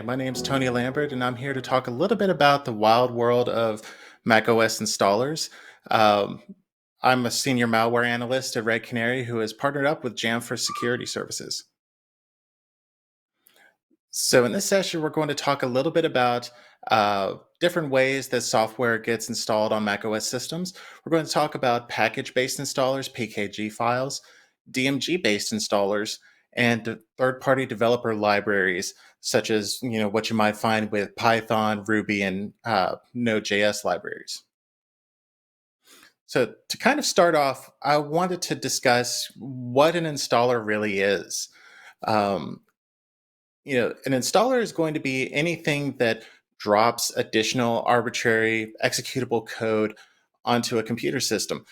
my name's Tony Lambert, and I'm here to talk a little bit about the wild world of macOS installers. Um, I'm a senior malware analyst at Red Canary who has partnered up with Jam for security services. So, in this session, we're going to talk a little bit about different ways that software gets installed on macOS systems. We're going to talk about package-based installers, PKG files, DMG-based installers, and third-party developer libraries, such as what you might find with Python, Ruby, and Node.js libraries. So, to kind of start off, I wanted to discuss what an installer really is. Um, an installer is going to be anything that drops additional arbitrary executable code onto a computer system.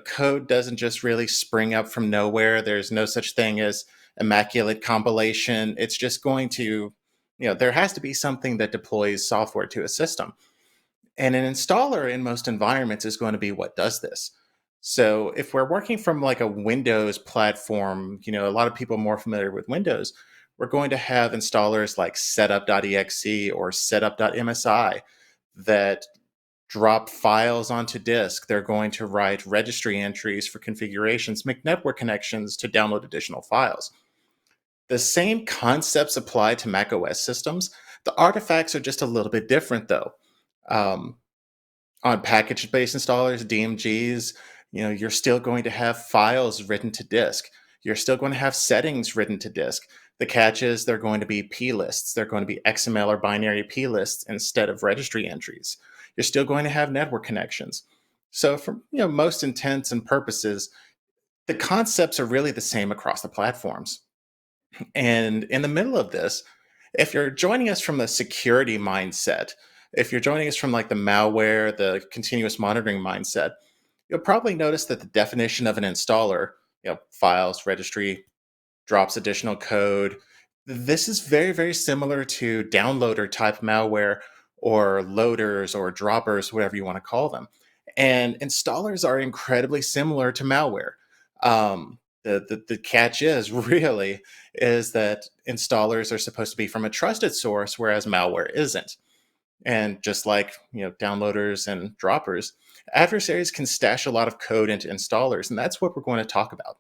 Code doesn't just really spring up from nowhere. There's no such thing as immaculate compilation. It's just going to, there has to be something that deploys software to a system. And an installer in most environments is going to be what does this. So if we're working from like a Windows platform, a lot of people are more familiar with Windows, we're going to have installers like setup.exe or setup.msi that drop files onto disk. They're going to write registry entries for configurations, make network connections to download additional files. The same concepts apply to macOS systems. The artifacts are just a little bit different though. Um, on package-based installers, DMGs, you're still going to have files written to disk. You're still going to have settings written to disk. The catch is they're going to be p-lists. They're going to be XML or binary p-lists instead of registry entries. You're still going to have network connections. So for most intents and purposes, the concepts are really the same across the platforms. And in the middle of this, if you're joining us from the security mindset, if you're joining us from like the malware, the continuous monitoring mindset, you'll probably notice that the definition of an installer, files, registry, drops additional code. This is very, very similar to downloader type malware or loaders or droppers, whatever you want to call them. And installers are incredibly similar to malware. The catch is really is that installers are supposed to be from a trusted source, whereas malware isn't. And just like downloaders and droppers, adversaries can stash a lot of code into installers, and that's what we're going to talk about.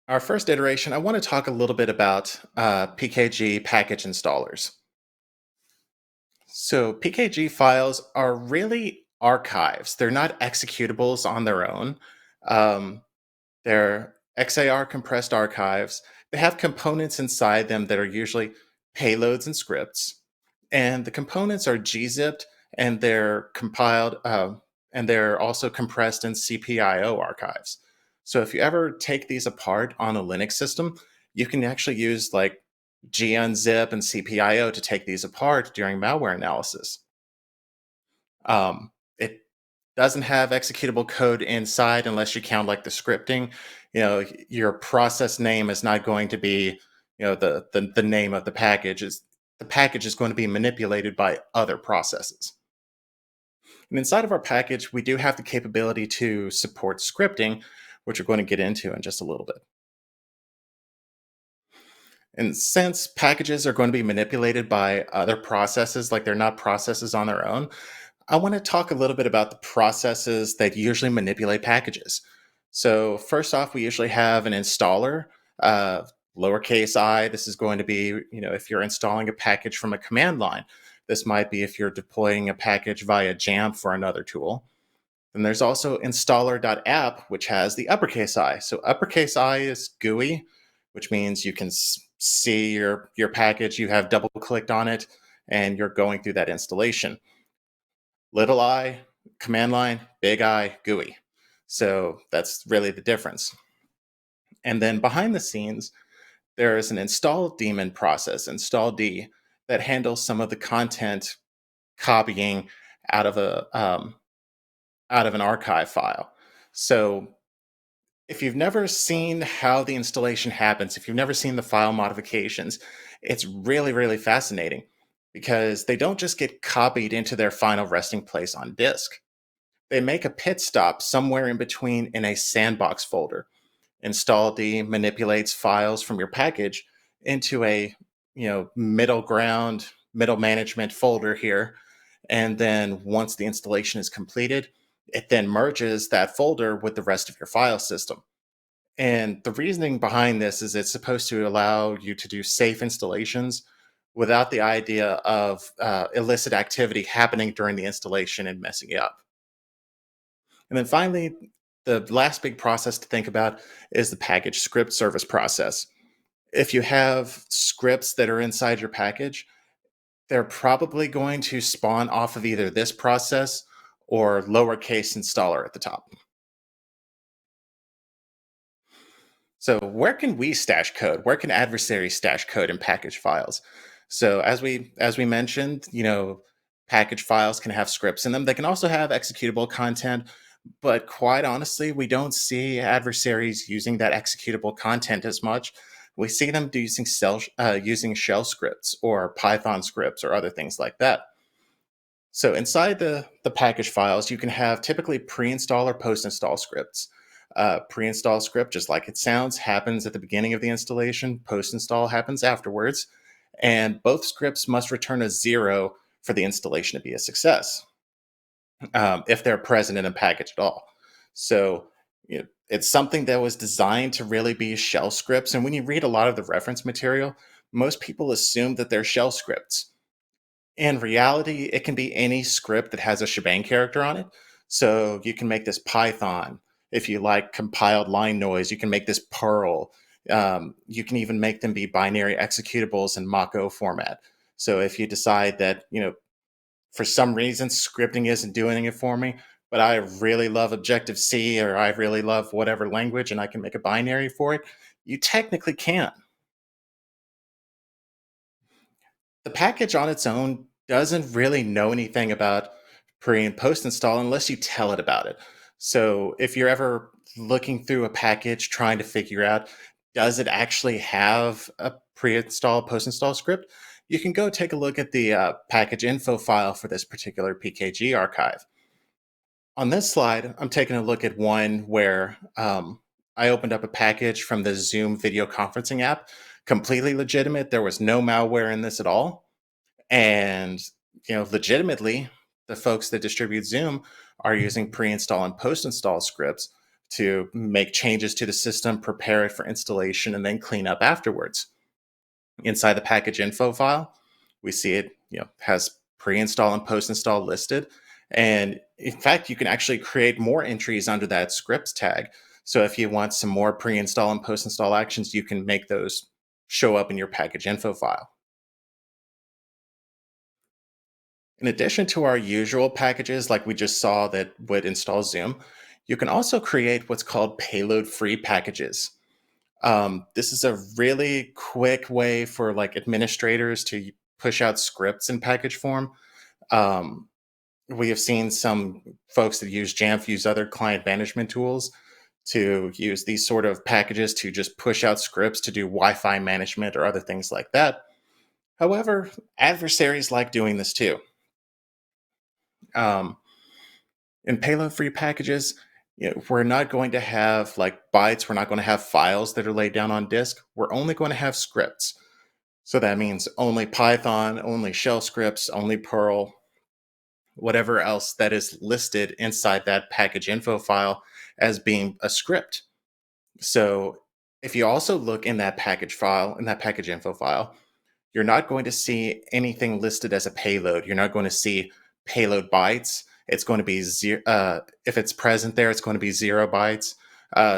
Our first iteration, I want to talk a little bit about PKG package installers. So PKG files are really archives. They're not executables on their own. Um, they're XAR compressed archives. They have components inside them that are usually payloads and scripts. And the components are gzipped and they're compiled and they're also compressed in CPIO archives. So if you ever take these apart on a Linux system, you can actually use like gunzip and CPIO to take these apart during malware analysis. It doesn't have executable code inside unless you count like the scripting. Your process name is not going to be, the name of the package. The package is going to be manipulated by other processes. And inside of our package, we do have the capability to support scripting, which we're going to get into in just a little bit. And since packages are going to be manipulated by other processes, like they're not processes on their own, I want to talk a little bit about the processes that usually manipulate packages. So first off, we usually have an installer, lowercase I. This is going to be, if you're installing a package from a command line. This might be if you're deploying a package via Jamf for another tool. Then there's also installer.app, which has the uppercase I. So uppercase I is GUI, which means you can see your package, you have double clicked on it, and you're going through that installation. Little I, command line, big I, GUI. So that's really the difference. And then behind the scenes, there is an install daemon process, install D, that handles some of the content copying out of an archive file. So if you've never seen how the installation happens, if you've never seen the file modifications, it's really, really fascinating because they don't just get copied into their final resting place on disk. They make a pit stop somewhere in between in a sandbox folder. Install D manipulates files from your package into a middle ground, middle management folder here. And then once the installation is completed, it then merges that folder with the rest of your file system. And the reasoning behind this is it's supposed to allow you to do safe installations without the idea of illicit activity happening during the installation and messing you up. And then finally, the last big process to think about is the package script service process. If you have scripts that are inside your package, they're probably going to spawn off of either this process or lowercase installer at the top. So where can we stash code? Where can adversaries stash code in package files? So as we mentioned, package files can have scripts in them. They can also have executable content, but quite honestly, we don't see adversaries using that executable content as much. We see them using shell scripts or Python scripts or other things like that. So inside the package files, you can have typically pre-install or post-install scripts. Pre-install script, just like it sounds, happens at the beginning of the installation. Post-install happens afterwards. And both scripts must return a 0 for the installation to be a success, if they're present in a package at all. So it's something that was designed to really be shell scripts. And when you read a lot of the reference material, most people assume that they're shell scripts. In reality, it can be any script that has a shebang character on it. So you can make this Python. If you like compiled line noise, you can make this Perl. You can even make them be binary executables in macOS format. So if you decide that, for some reason scripting isn't doing it for me, but I really love Objective-C or I really love whatever language and I can make a binary for it, you technically can. The package on its own doesn't really know anything about pre and post install unless you tell it about it. So if you're ever looking through a package trying to figure out does it actually have a pre-install post-install script, you can go take a look at the package info file for this particular PKG archive. On this slide, I'm taking a look at one where I opened up a package from the Zoom video conferencing app, completely legitimate. There was no malware in this at all. And, legitimately, the folks that distribute Zoom are using pre-install and post-install scripts to make changes to the system, prepare it for installation, and then clean up afterwards. Inside the package info file, we see it, has pre-install and post-install listed. And in fact, you can actually create more entries under that scripts tag. So if you want some more pre-install and post-install actions, you can make those show up in your package info file. In addition to our usual packages, like we just saw that would install Zoom, you can also create what's called payload-free packages. This is a really quick way for like administrators to push out scripts in package form. Um, we have seen some folks that use Jamf use other client management tools to use these sort of packages to just push out scripts to do Wi-Fi management or other things like that. However, adversaries like doing this too. Um, in payload free packages, we're not going to have like bytes. We're not going to have files that are laid down on disk. We're only going to have scripts. So that means only Python, only shell scripts, only Perl, whatever else that is listed inside that package info file as being a script. So if you also look in that package file, in that package info file, you're not going to see anything listed as a payload. You're not going to see payload bytes. It's going to be zero. If it's present there, it's going to be 0 bytes,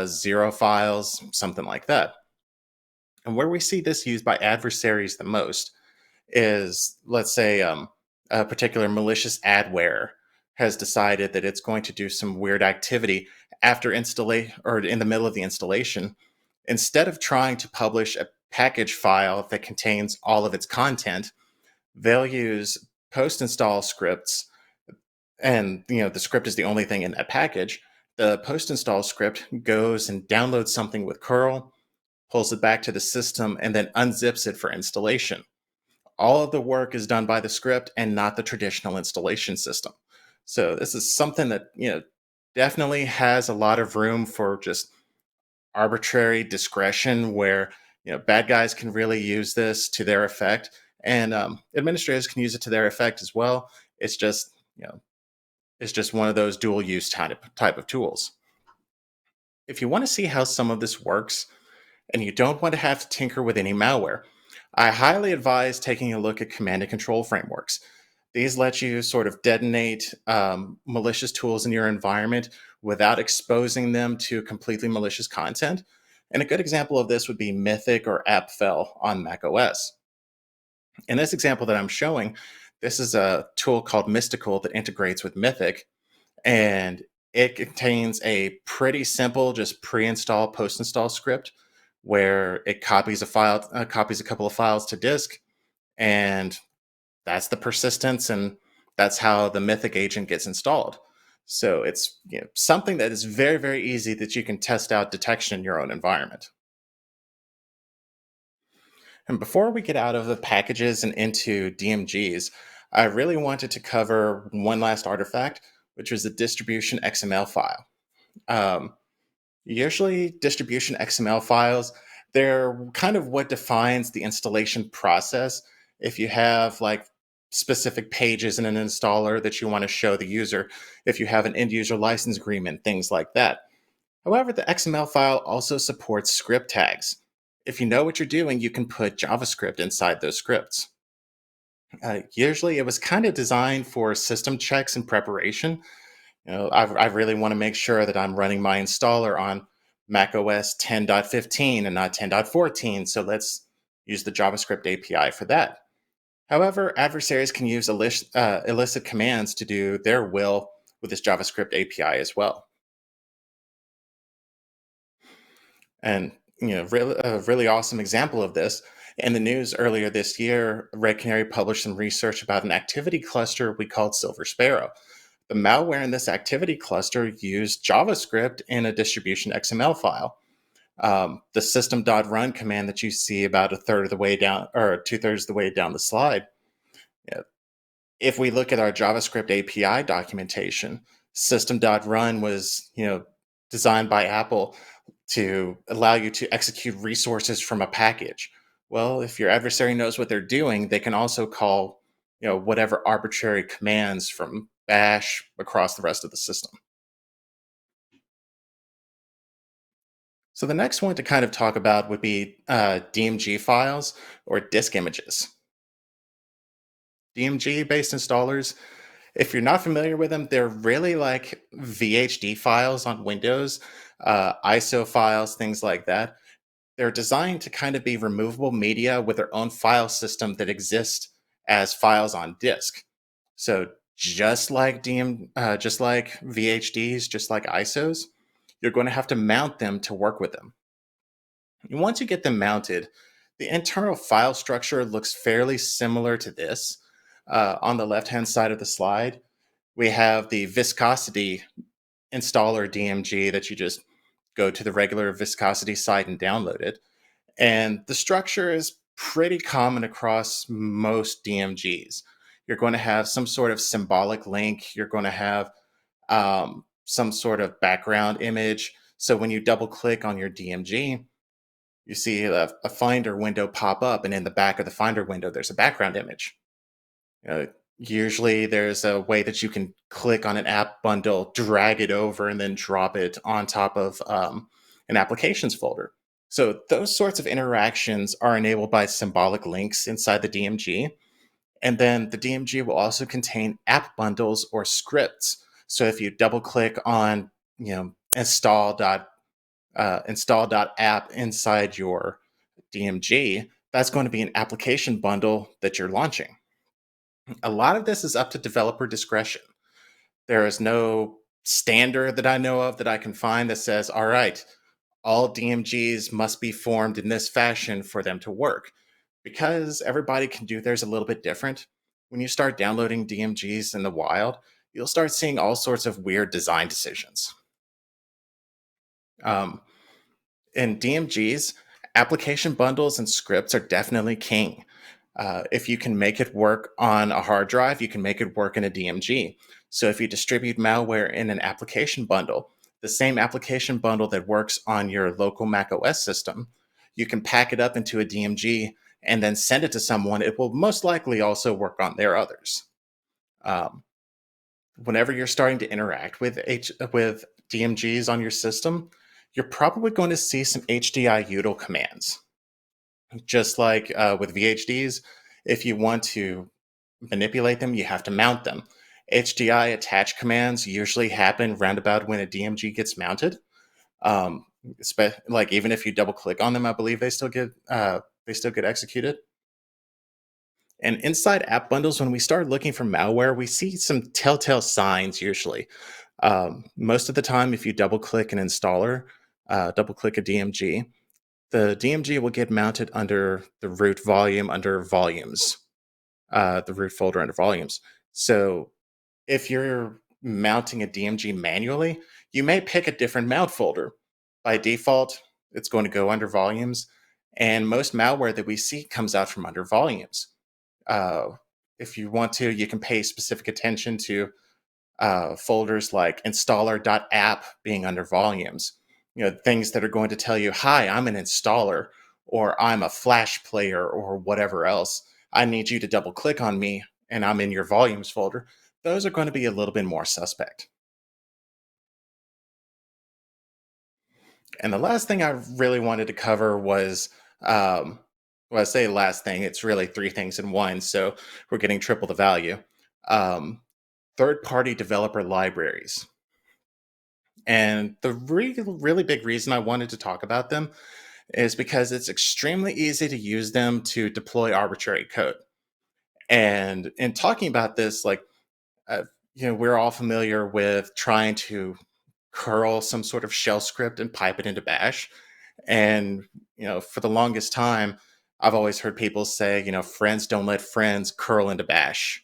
0 files, something like that. And where we see this used by adversaries the most is, let's say, a particular malicious adware has decided that it's going to do some weird activity after installation or in the middle of the installation. Instead of trying to publish a package file that contains all of its content, they'll use post-install scripts, and the script is the only thing in that package. The post-install script goes and downloads something with curl, pulls it back to the system, and then unzips it for installation. All of the work is done by the script and not the traditional installation system. So this is something that definitely has a lot of room for just arbitrary discretion where Bad guys can really use this to their effect, and administrators can use it to their effect as well. It's just, it's just one of those dual use type of tools. If you want to see how some of this works, and you don't want to have to tinker with any malware, I highly advise taking a look at command and control frameworks. These let you sort of detonate malicious tools in your environment without exposing them to completely malicious content. And a good example of this would be Mythic or AppFell on macOS. In this example that I'm showing, this is a tool called Mystical that integrates with Mythic, and it contains a pretty simple, just pre-install, post-install script where it copies a file, copies a couple of files to disk, and that's the persistence, and that's how the Mythic agent gets installed. So it's something that is very, very easy that you can test out detection in your own environment. And before we get out of the packages and into DMGs, I really wanted to cover one last artifact, which was the distribution XML file. Um, Usually, distribution XML files, they're kind of what defines the installation process. If you have like specific pages in an installer that you want to show the user, if you have an end user license agreement, things like that. However, the XML file also supports script tags. If you know what you're doing, you can put JavaScript inside those scripts. Usually, it was kind of designed for system checks and preparation. I really want to make sure that I'm running my installer on macOS 10.15 and not 10.14. So let's use the JavaScript API for that. However, adversaries can use illicit commands to do their will with this JavaScript API as well. And a really awesome example of this, in the news earlier this year, Red Canary published some research about an activity cluster we called Silver Sparrow. The malware in this activity cluster used JavaScript in a distribution XML file. The system.run command that you see about a third of the way down, or two-thirds of the way down the slide. Yeah, if we look at our JavaScript API documentation, system.run was, designed by Apple to allow you to execute resources from a package. Well, if your adversary knows what they're doing, they can also call, whatever arbitrary commands from bash across the rest of the system. So the next one to kind of talk about would be DMG files or disk images. DMG based installers, if you're not familiar with them, they're really like VHD files on Windows, ISO files, things like that. They're designed to kind of be removable media with their own file system that exists as files on disk. So just like VHDs, just like ISOs, you're going to have to mount them to work with them. And once you get them mounted, the internal file structure looks fairly similar to this. On the left-hand side of the slide, we have the viscosity installer DMG that you just go to the regular viscosity site and download it. And the structure is pretty common across most DMGs. You're going to have some sort of symbolic link. You're going to have some sort of background image. So when you double click on your DMG, you see a Finder window pop up, and in the back of the Finder window, there's a background image. Usually, there's a way that you can click on an app bundle, drag it over, and then drop it on top of an applications folder. So those sorts of interactions are enabled by symbolic links inside the DMG. And then the DMG will also contain app bundles or scripts. So if you double click on, install.app inside your DMG, that's going to be an application bundle that you're launching. A lot of this is up to developer discretion. There is no standard that I know of that I can find that says, all right, all DMGs must be formed in this fashion for them to work. Because everybody can do theirs a little bit different, when you start downloading DMGs in the wild, you'll start seeing all sorts of weird design decisions. Um, in DMGs, application bundles and scripts are definitely king. If you can make it work on a hard drive, you can make it work in a DMG. So if you distribute malware in an application bundle, the same application bundle that works on your local macOS system, you can pack it up into a DMG and then send it to someone. It will most likely also work on their others. Um, Whenever you're starting to interact with DMGs on your system, you're probably going to see some HDI util commands. Just like with VHDs, if you want to manipulate them, you have to mount them. HDI attach commands usually happen roundabout when a DMG gets mounted. Um, like even if you double click on them, I believe they still get executed. And inside app bundles, when we start looking for malware, we see some telltale signs usually. Most of the time, if you double click an installer, double click a DMG, the DMG will get mounted under the root volume under volumes, the root folder under volumes. So if you're mounting a DMG manually, you may pick a different mount folder. By default, it's going to go under volumes, and most malware that we see comes out from under volumes. Uh, if you want to, you can pay specific attention to folders like installer.app being under volumes. You know, things that are going to tell you, hi, I'm an installer, or I'm a Flash player, or whatever else. I need you to double click on me, and I'm in your volumes folder. Those are going to be a little bit more suspect. And the last thing I really wanted to cover was, well, I say last thing, it's really three things in one. So we're getting triple the value. Um, Third party developer libraries. And the really big reason I wanted to talk about them is because it's extremely easy to use them to deploy arbitrary code. And in talking about this, like, uh, we're all familiar with trying to curl some sort of shell script and pipe it into Bash. And, for the longest time, I've always heard people say, friends don't let friends curl into Bash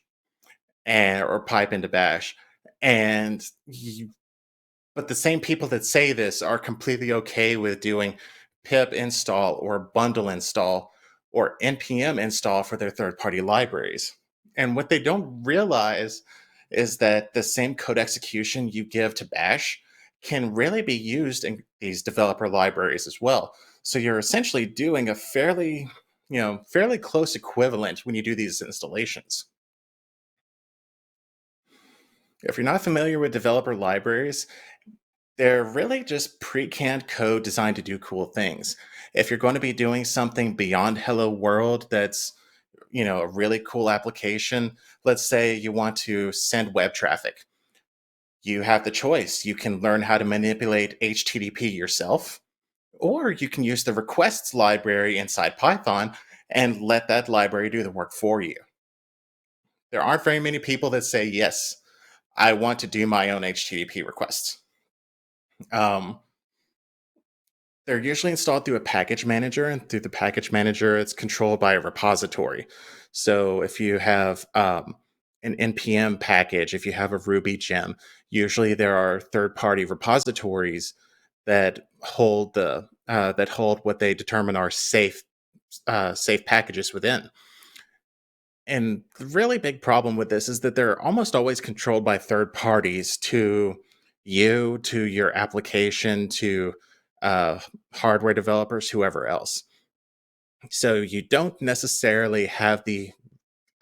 or pipe into Bash. And but the same people that say this are completely okay with doing pip install or bundle install or npm install for their third party libraries. And what they don't realize is that the same code execution you give to Bash can really be used in these developer libraries as well. So you're essentially doing a fairly close equivalent when you do these installations. If you're not familiar with developer libraries, they're really just pre-canned code designed to do cool things. If you're going to be doing something beyond Hello World that's, a really cool application, let's say you want to send web traffic. You have the choice. You can learn how to manipulate HTTP yourself, or you can use the requests library inside Python and let that library do the work for you. There aren't very many people that say, yes, I want to do my own HTTP requests. Um, They're usually installed through a package manager, and through the package manager, it's controlled by a repository. So if you have an npm package, if you have a Ruby gem, usually there are third-party repositories that hold what they determine are safe packages within. And the really big problem with this is that they're almost always controlled by third parties to your application, to uh, hardware developers, whoever else. So you don't necessarily have the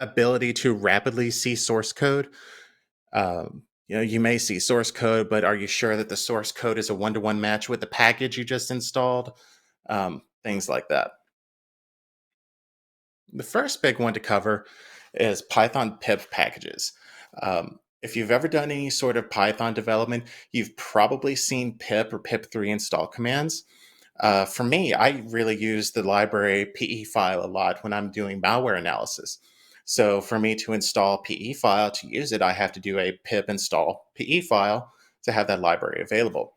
ability to rapidly see source code. You may see source code, but are you sure that the source code is a one-to-one match with the package you just installed? Things like that. The first big one to cover is Python pip packages. If you've ever done any sort of Python development, you've probably seen pip or pip3 install commands. For me, I really use the library PE file a lot when I'm doing malware analysis. So for me to install PE file to use it, I have to do a pip install PE file to have that library available.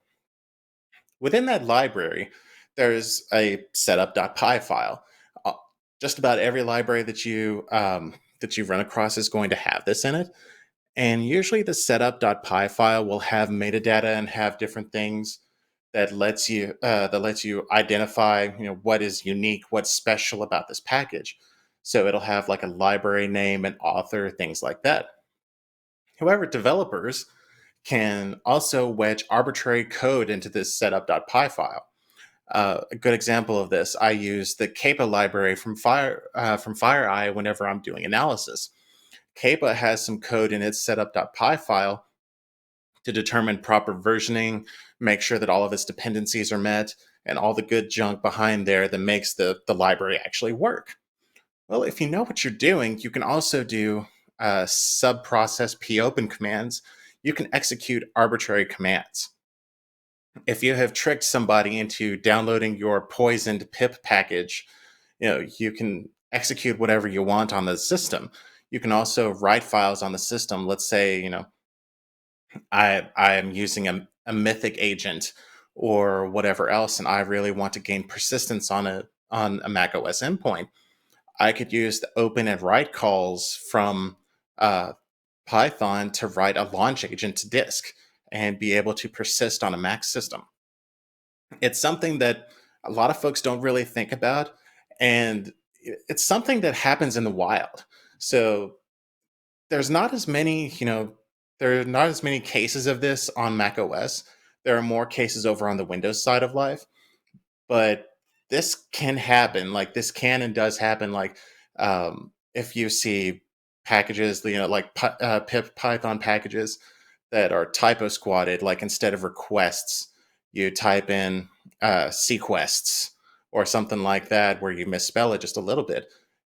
Within that library, there's a setup.py file. Uh, Just about every library that you run across is going to have this in it. And usually the setup.py file will have metadata and have different things that lets you identify, what is unique, what's special about this package. So it'll have like a library name, an author, things like that. However, developers can also wedge arbitrary code into this setup.py file. A good example of this, I use the Capa library from FireEye whenever I'm doing analysis. Capa has some code in its setup.py file to determine proper versioning, make sure that all of its dependencies are met, and all the good junk behind there that makes the library actually work. Well, if you know what you're doing, you can also do sub-process popen commands. You can execute arbitrary commands. If you have tricked somebody into downloading your poisoned pip package, you can execute whatever you want on the system. You can also write files on the system. Let's say, I am using a mythic agent or whatever else, and I really want to gain persistence on a macOS endpoint. I could use the open and write calls from uh, Python to write a launch agent to disk and be able to persist on a Mac system. It's something that a lot of folks don't really think about, and it's something that happens in the wild. So there's not as many, there are not as many cases of this on Mac OS. There are more cases over on the Windows side of life, but this can happen. Like this can and does happen. Like if you see packages, like pip Python packages that are typo squatted, like instead of requests, you type in sequests or something like that, where you misspell it just a little bit.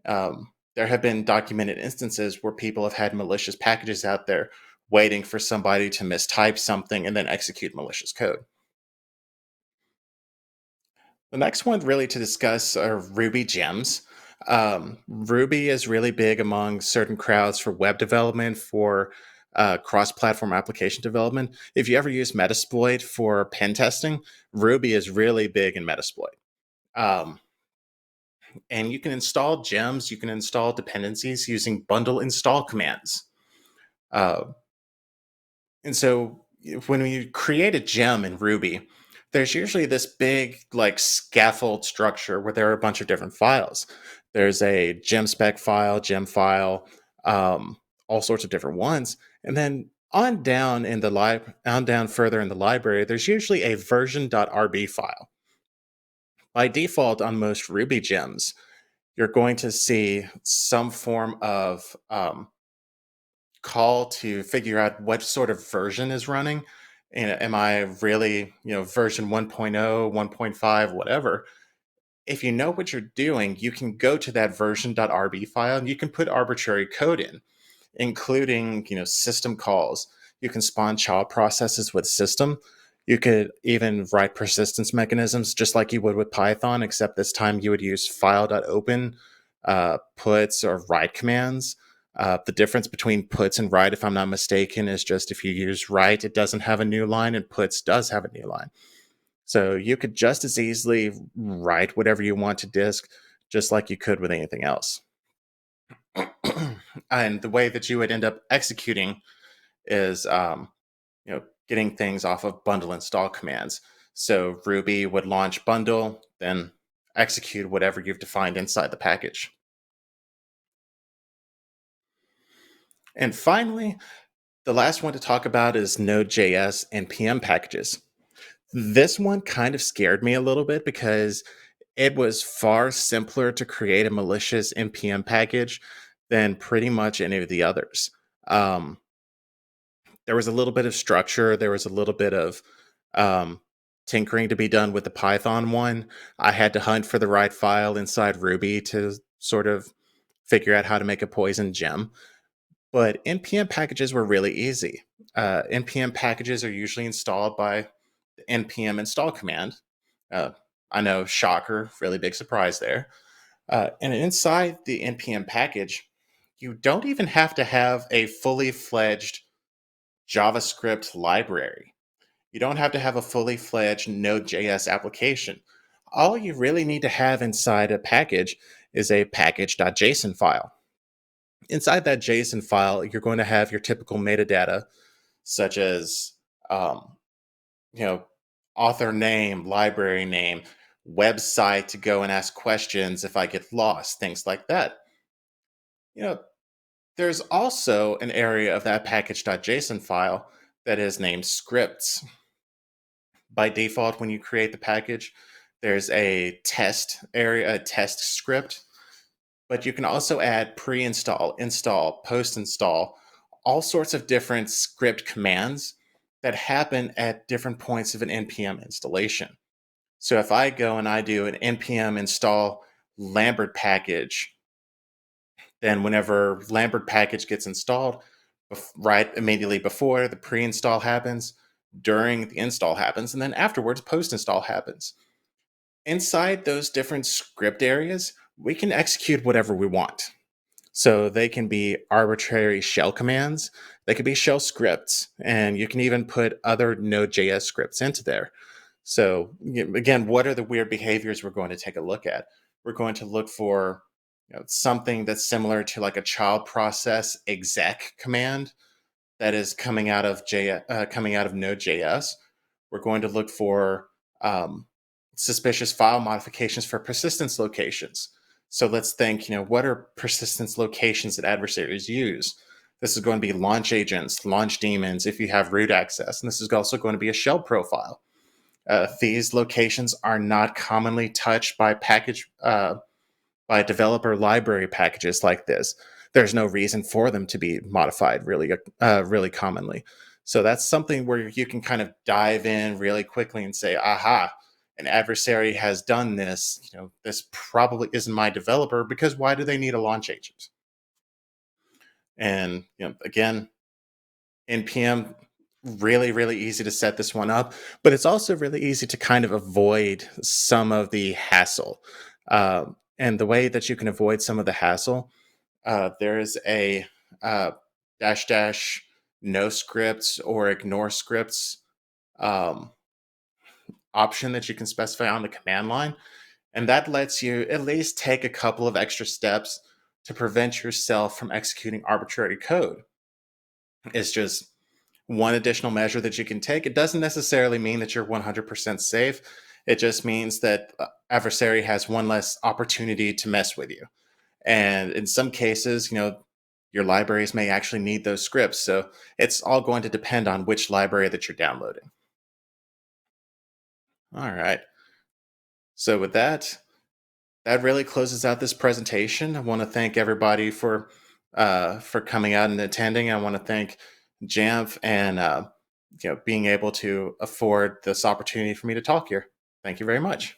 There have been documented instances where people have had malicious packages out there waiting for somebody to mistype something and then execute malicious code. The next one really to discuss are Ruby gems. Ruby is really big among certain crowds for web development, for cross-platform application development. If you ever use Metasploit for pen testing, Ruby is really big in Metasploit. Um, and you can install gems, you can install dependencies using bundle install commands. Uh, And so when you create a gem in Ruby, there's usually this big like scaffold structure where there are a bunch of different files. There's a gem spec file, gem file, all sorts of different ones. And then on down further in the library, there's usually a version.rb file. By default on most Ruby gems, you're going to see some form of call to figure out what sort of version is running. And am I really, version 1.0, 1.5, whatever? If you know what you're doing, you can go to that version.rb file and you can put arbitrary code in, including, system calls. You can spawn child processes with system. You could even write persistence mechanisms just like you would with Python, except this time you would use file.open, puts, or write commands. The difference between puts and write, if I'm not mistaken, is just if you use write, it doesn't have a new line, and puts does have a new line. So you could just as easily write whatever you want to disk, just like you could with anything else. And the way that you would end up executing is, getting things off of bundle install commands. So Ruby would launch bundle, then execute whatever you've defined inside the package. And finally, the last one to talk about is Node.js and PM packages. This one kind of scared me a little bit because it was far simpler to create a malicious npm package than pretty much any of the others. Um, there was a little bit of structure, there was a little bit of um, tinkering to be done with the Python one. I had to hunt for the right file inside Ruby to sort of figure out how to make a poison gem. But npm packages were really easy. Npm packages are usually installed by the npm install command. Uh, I know, shocker, really big surprise there. And inside the npm package, you don't even have to have a fully fledged JavaScript library. You don't have to have a fully fledged Node.js application. All you really need to have inside a package is a package.json file. Inside that JSON file, you're going to have your typical metadata, such as, um, you know, author name, library name, website to go and ask questions if I get lost, things like that. You know, there's also an area of that package.json file that is named scripts. By default, when you create the package, There's a test area, a test script, but you can also add pre-install, install, post-install, all sorts of different script commands that happen at different points of an npm installation. So if I go and I do an npm install Lambert package, then whenever Lambert package gets installed, right immediately before the pre-install happens, during the install happens, and then afterwards post-install happens. Inside those different script areas, we can execute whatever we want. So they can be arbitrary shell commands, they could be shell scripts, and you can even put other Node.js scripts into there. So again, what are the weird behaviors we're going to take a look at? We're going to look for something that's similar to like a child process exec command that is coming out of Node.js. We're going to look for suspicious file modifications for persistence locations. So let's think, what are persistence locations that adversaries use? This is going to be launch agents, launch daemons if you have root access, and this is also going to be a shell profile. These locations are not commonly touched by developer library packages like this. There's no reason for them to be modified really commonly. So that's something where you can kind of dive in really quickly and say, aha, an adversary has done this. This probably isn't my developer, because why do they need a launch agent? And again, npm, really easy to set this one up, but it's also really easy to kind of avoid some of the hassle. And the way that you can avoid some of the hassle, there is a dash dash no scripts or ignore scripts um, option that you can specify on the command line. And that lets you at least take a couple of extra steps to prevent yourself from executing arbitrary code. It's just one additional measure that you can take. It doesn't necessarily mean that you're 100% safe. It just means that adversary has one less opportunity to mess with you. And in some cases, your libraries may actually need those scripts. So it's all going to depend on which library that you're downloading. All right. So with that, that really closes out this presentation. I want to thank everybody for coming out and attending. I want to thank Jamf and being able to afford this opportunity for me to talk here. Thank you very much.